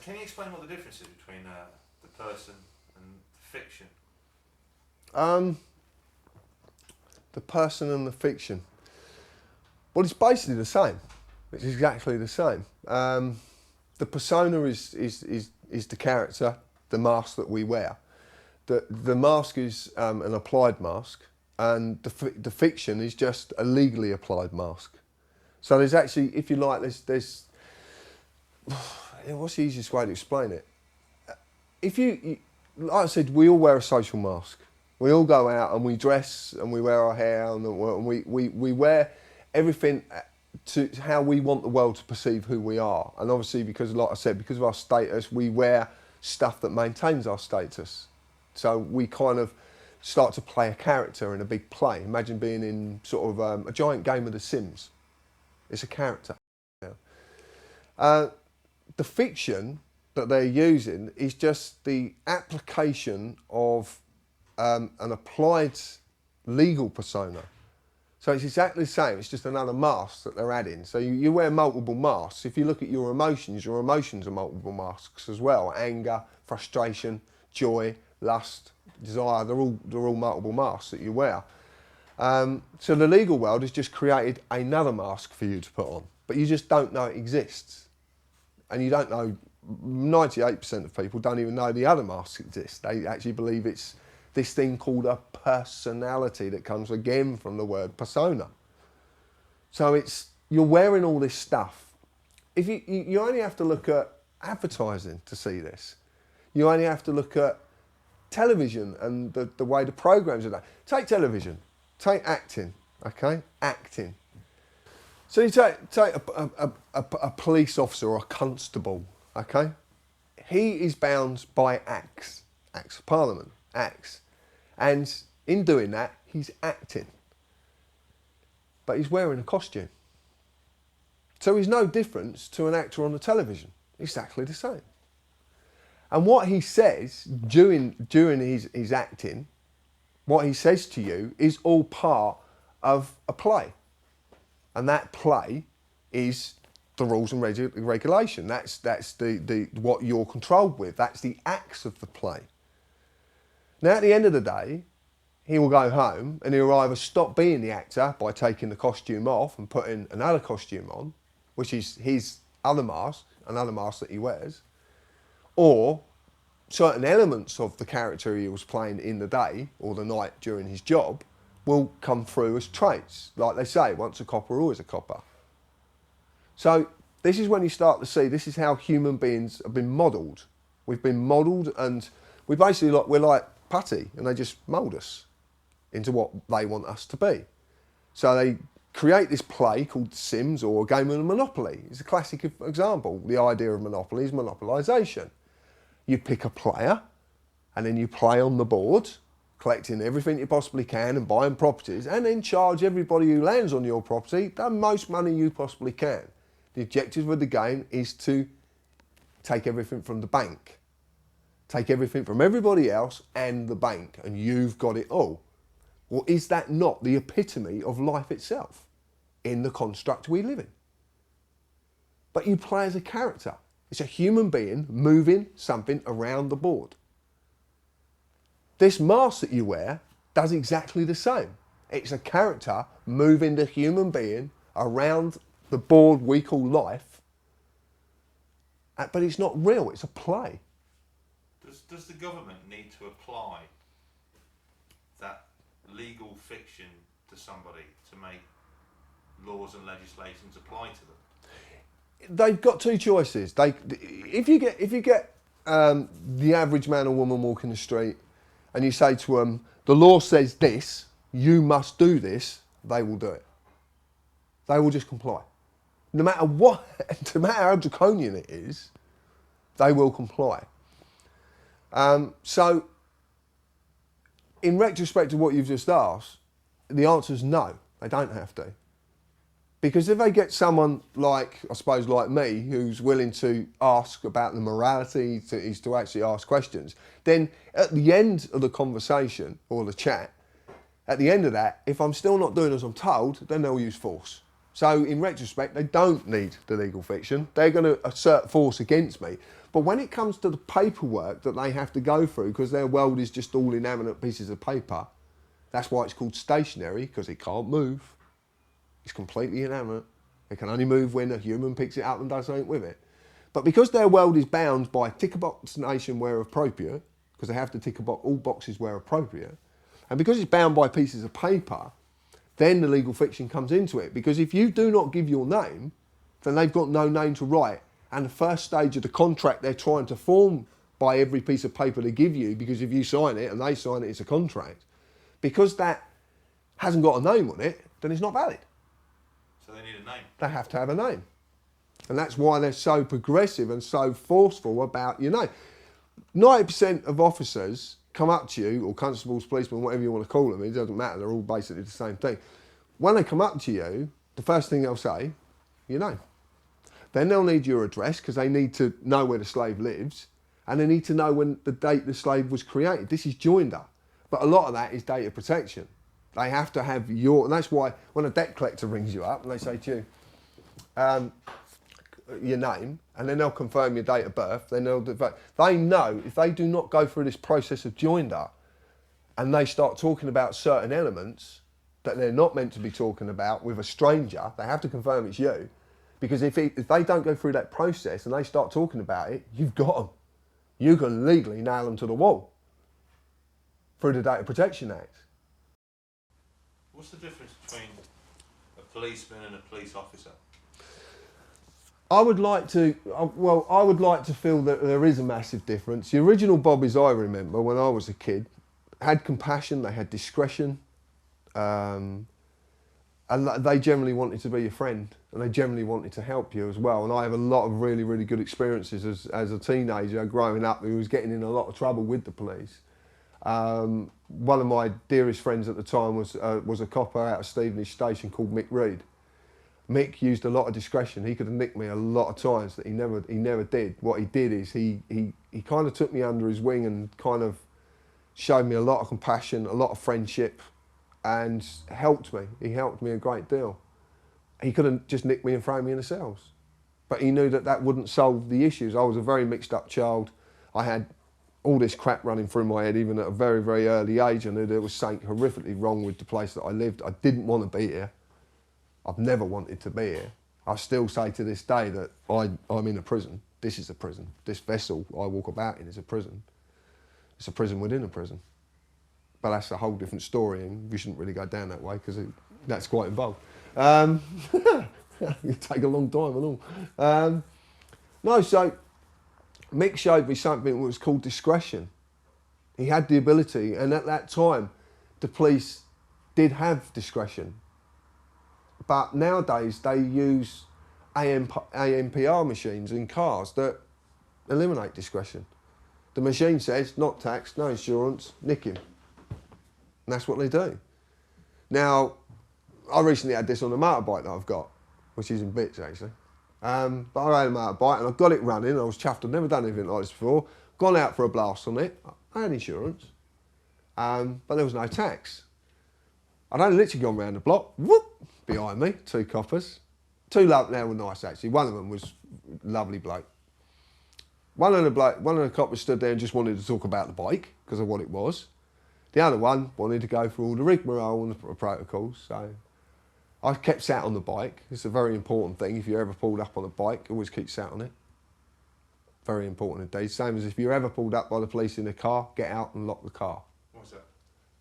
Can you explain what the difference is between the person and fiction? The person and the fiction. Well, it's basically the same. It's exactly the same. The persona is the character, the mask that we wear. The mask is an applied mask, and the fiction is just a legally applied mask. So there's actually, if you like, there's what's the easiest way to explain it? If you, like I said, we all wear a social mask. We all go out and we dress and we wear our hair and we wear everything to how we want the world to perceive who we are. And obviously, because, like I said, because of our status, we wear stuff that maintains our status. So we kind of start to play a character in a big play. Imagine being in sort of a giant game of The Sims. It's a character. The fiction that they're using is just the application of an applied legal persona. So it's exactly the same, it's just another mask that they're adding. So you wear multiple masks. If you look at your emotions are multiple masks as well. Anger, frustration, joy, lust, desire, they're all multiple masks that you wear. So the legal world has just created another mask for you to put on, but you just don't know it exists. And you don't know, 98% of people don't even know the other masks exist. They actually believe it's this thing called a personality that comes again from the word persona. So you're wearing all this stuff. If you only have to look at advertising to see this. You only have to look at television and the way the programs are done. Take television, take acting, okay? Acting. So you take a police officer or a constable, okay? He is bound by acts of parliament, acts. And in doing that, he's acting. But he's wearing a costume. So he's no difference to an actor on the television. Exactly the same. And what he says during his acting, what he says to you is all part of a play. And that play is the rules and regulation. That's the what you're controlled with. That's the acts of the play. Now, at the end of the day, he will go home and he'll either stop being the actor by taking the costume off and putting another costume on, which is his other mask, another mask that he wears, or certain elements of the character he was playing in the day or the night during his job will come through as traits. Like they say, once a copper, always a copper. So this is when you start to see, this is how human beings have been modelled. We've been modelled, and we're like putty, and they just mould us into what they want us to be. So they create this play called Sims, or a game of Monopoly. It's a classic example. The idea of Monopoly is monopolisation. You pick a player, and then you play on the board, collecting everything you possibly can and buying properties, and then charge everybody who lands on your property the most money you possibly can. The objective of the game is to take everything from the bank. Take everything from everybody else and the bank, and you've got it all. Well, is that not the epitome of life itself in the construct we live in? But you play as a character. It's a human being moving something around the board. This mask that you wear does exactly the same. It's a character moving the human being around the board we call life, but it's not real, it's a play. Does the government need to apply that legal fiction to somebody to make laws and legislations apply to them? They've got two choices. If you get the average man or woman walking the street and you say to them, the law says this, you must do this, they will do it. They will just comply. No matter what, no matter how draconian it is, they will comply. So, in retrospect to what you've just asked, the answer is no, they don't have to. Because if they get someone like, I suppose like me, who's willing to ask about the morality, to actually ask questions, then at the end of the conversation or the chat, at the end of that, if I'm still not doing as I'm told, then they'll use force. So in retrospect, they don't need the legal fiction. They're going to assert force against me. But when it comes to the paperwork that they have to go through, because their world is just all inanimate pieces of paper, that's why it's called stationary, because it can't move. It's completely inanimate. It can only move when a human picks it up and does something with it. But because their world is bound by tick-a-box nation where appropriate, because they have to tick all boxes where appropriate, and because it's bound by pieces of paper, then the legal fiction comes into it. Because if you do not give your name, then they've got no name to write. And the first stage of the contract they're trying to form by every piece of paper they give you, because if you sign it and they sign it, it's a contract. Because that hasn't got a name on it, then it's not valid. So they need a name. They have to have a name. And that's why they're so progressive and so forceful about your name. 90% of officers come up to you, or constables, policemen, whatever you want to call them, it doesn't matter, they're all basically the same thing. When they come up to you, the first thing they'll say, your name. Then they'll need your address, because they need to know where the slave lives, and they need to know when the date the slave was created. This is Joinder. But a lot of that is data protection. They have to have your, and that's why when a debt collector rings you up and they say to you, your name, and then they'll confirm your date of birth, then they know if they do not go through this process of Joinder and they start talking about certain elements that they're not meant to be talking about with a stranger, they have to confirm it's you. Because if they don't go through that process and they start talking about it, you've got them. You can legally nail them to the wall through the Data Protection Act. What's the difference between a policeman and a police officer? I would like to feel that there is a massive difference. The original Bobbies I remember when I was a kid had compassion, they had discretion, and they generally wanted to be your friend, and they generally wanted to help you as well. And I have a lot of really, really good experiences as a teenager growing up who was getting in a lot of trouble with the police. One of my dearest friends at the time was a copper out of Stevenage Station called Mick Reed. Mick used a lot of discretion. He could have nicked me a lot of times that he never did. What he did is he kind of took me under his wing and kind of showed me a lot of compassion, a lot of friendship, and helped me. He helped me a great deal. He could have just nicked me and thrown me in the cells. But he knew that that wouldn't solve the issues. I was a very mixed up child. I had all this crap running through my head even at a very, very early age. I knew there was something horrifically wrong with the place that I lived. I didn't want to be here. I've never wanted to be here. I still say to this day that I'm in a prison. This is a prison. This vessel I walk about in is a prison. It's a prison within a prison. But that's a whole different story, and we shouldn't really go down that way because that's quite involved. It'd take a long time and all. No, so Mick showed me something that was called discretion. He had the ability, and at that time, the police did have discretion. But nowadays, they use ANPR machines in cars that eliminate discretion. The machine says, not taxed, no insurance, nick him. And that's what they do. Now, I recently had this on a motorbike that I've got, which is in bits actually. But I had a motorbike and I got it running. I was chuffed. I'd never done anything like this before. Gone out for a blast on it. I had insurance, but there was no tax. I'd only literally gone round the block. Whoop! Behind me, two coppers. Two they were nice actually. One of them was a lovely bloke. One of the coppers stood there and just wanted to talk about the bike because of what it was. The other one wanted to go through all the rigmarole and the protocols. So I kept sat on the bike. It's a very important thing. If you're ever pulled up on a bike, always keep sat on it. Very important indeed. Same as if you're ever pulled up by the police in a car, get out and lock the car. What's that?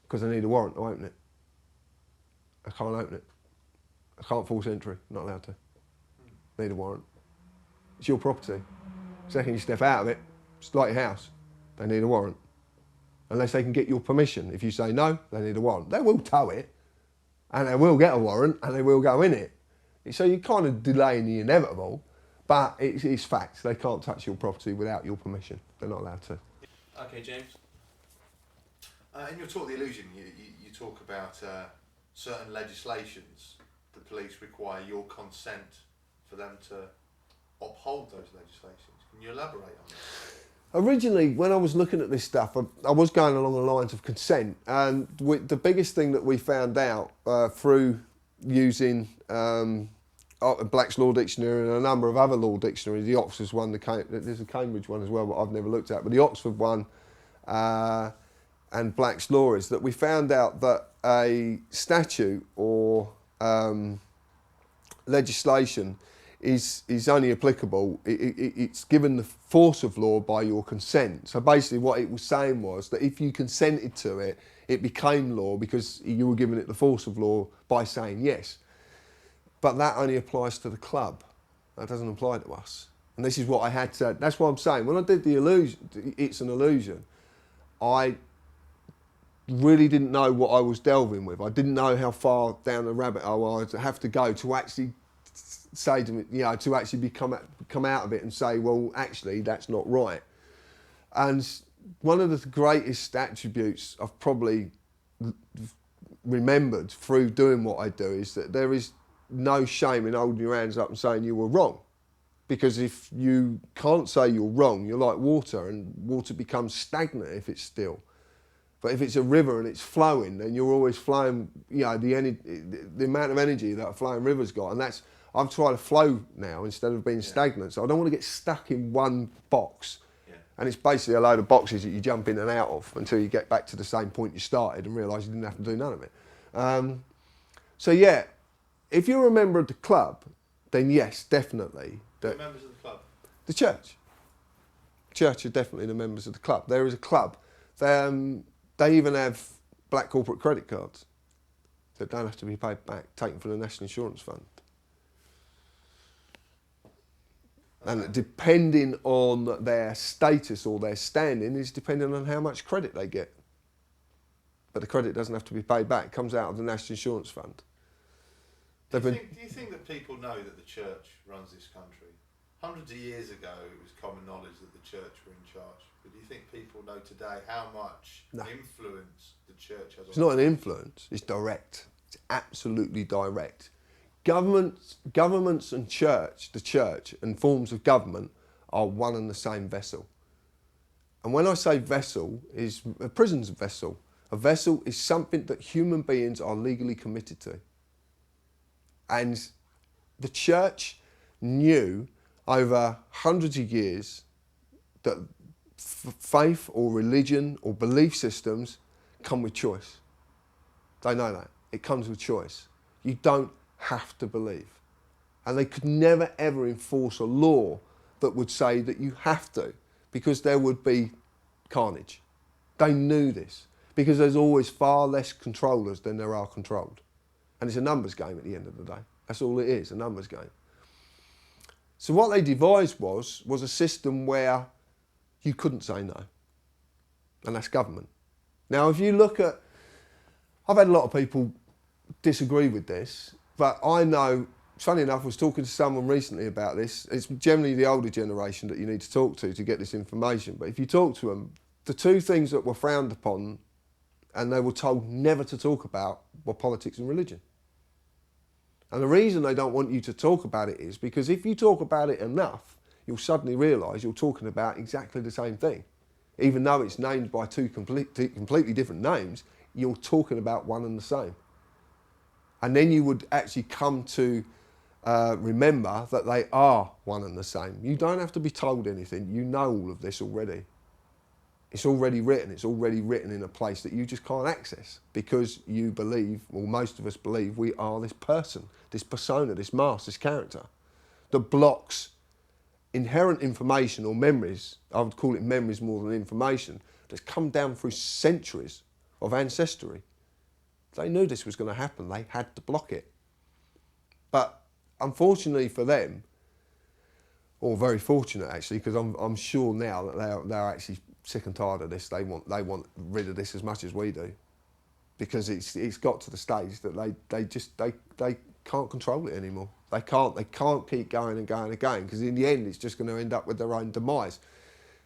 Because I need a warrant to open it. I can't open it. I can't force entry, not allowed to. Need a warrant. It's your property. Second you step out of it, it's like your house. They need a warrant. Unless they can get your permission. If you say no, they need a warrant. They will tow it, and they will get a warrant, and they will go in it. So you're kind of delaying the inevitable, but it's facts. They can't touch your property without your permission. They're not allowed to. Okay, James. In your talk, The Illusion, you talk about certain legislations. The police require your consent for them to uphold those legislations. Can you elaborate on that? Originally, when I was looking at this stuff, I was going along the lines of consent, and the biggest thing that we found out through using Black's Law Dictionary and a number of other law dictionaries. The Oxford's one, there's a Cambridge one as well, but I've never looked at. But the Oxford one and Black's Law is that we found out that a statute or legislation is only applicable, it's given the force of law by your consent. So basically what it was saying was that if you consented to it, it became law because you were giving it the force of law by saying yes. But that only applies to the club. That doesn't apply to us. And this is what I had to, that's what I'm saying. When I did the illusion, it's an illusion, I really didn't know what I was delving with. I didn't know how far down the rabbit hole I'd have to go to actually say to me, you know, to actually come out of it and say, well, actually, that's not right. And one of the greatest attributes I've probably remembered through doing what I do is that there is no shame in holding your hands up and saying you were wrong. Because if you can't say you're wrong, you're like water, and water becomes stagnant if it's still. But if it's a river and it's flowing, then you're always flowing, you know, the amount of energy that a flowing river's got. And that's, I'm trying to flow now instead of being stagnant. So I don't want to get stuck in one box. Yeah. And it's basically a load of boxes that you jump in and out of until you get back to the same point you started and realise you didn't have to do none of it. So yeah, if you're a member of the club, then yes, definitely. The members of the club? The church. Church are definitely the members of the club. There is a club. They even have black corporate credit cards that don't have to be paid back, taken from the National Insurance Fund. And depending on their status or their standing is depending on how much credit they get. But the credit doesn't have to be paid back. It comes out of the National Insurance Fund. Do you think that people know that the church runs this country? Hundreds of years ago, it was common knowledge that the church were in charge. But do you think people know today how much influence the church has? It's not an influence, it's direct. It's absolutely direct. Governments and the church and forms of government are one and the same vessel. And when I say vessel, a prison's a vessel. A vessel is something that human beings are legally committed to. And the church knew over hundreds of years that faith or religion or belief systems come with choice. They know that. It comes with choice. You don't have to believe. And they could never ever enforce a law that would say that you have to, because there would be carnage. They knew this, because there's always far less controllers than there are controlled. And it's a numbers game at the end of the day. That's all it is, a numbers game. So what they devised was a system where you couldn't say no. And that's government. Now, if you look at, I've had a lot of people disagree with this, but I know, funny enough, I was talking to someone recently about this. It's generally the older generation that you need to talk to get this information. But if you talk to them, the two things that were frowned upon and they were told never to talk about were politics and religion. And the reason they don't want you to talk about it is because if you talk about it enough, you'll suddenly realise you're talking about exactly the same thing. Even though it's named by two completely different names, you're talking about one and the same. And then you would actually come to remember that they are one and the same. You don't have to be told anything. You know all of this already. It's already written. It's already written in a place that you just can't access because you believe, or most of us believe, we are this person, this persona, this mask, this character that blocks inherent information or memories. I would call it memories more than information, that's come down through centuries of ancestry. They knew this was going to happen. They had to block it. But unfortunately for them, or very fortunate actually, because I'm sure now that they're actually sick and tired of this. They want rid of this as much as we do, because it's got to the stage that they can't control it anymore. They can't keep going and going and going, because in the end it's just going to end up with their own demise.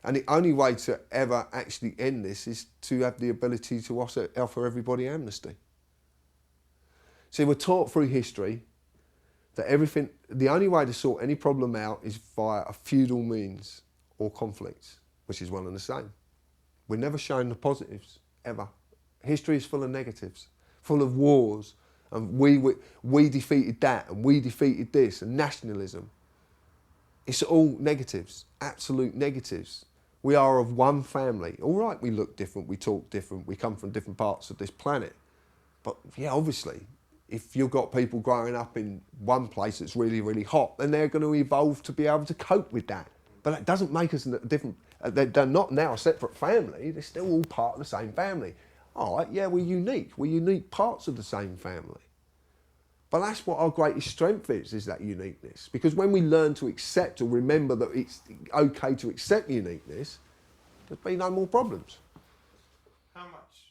And the only way to ever actually end this is to have the ability to offer everybody amnesty. See, we're taught through history that the only way to sort any problem out is via a feudal means or conflicts, which is one and the same. We're never shown the positives, ever. History is full of negatives, full of wars, and we defeated that, and we defeated this, and nationalism. It's all negatives, absolute negatives. We are of one family. All right, we look different, we talk different, we come from different parts of this planet. But yeah, obviously, if you've got people growing up in one place that's really, really hot, then they're going to evolve to be able to cope with that. But that doesn't make us a different, they're not now a separate family, they're still all part of the same family. All right, yeah, we're unique parts of the same family. But that's what our greatest strength is that uniqueness. Because when we learn to accept or remember that it's okay to accept uniqueness, there'll be no more problems. How much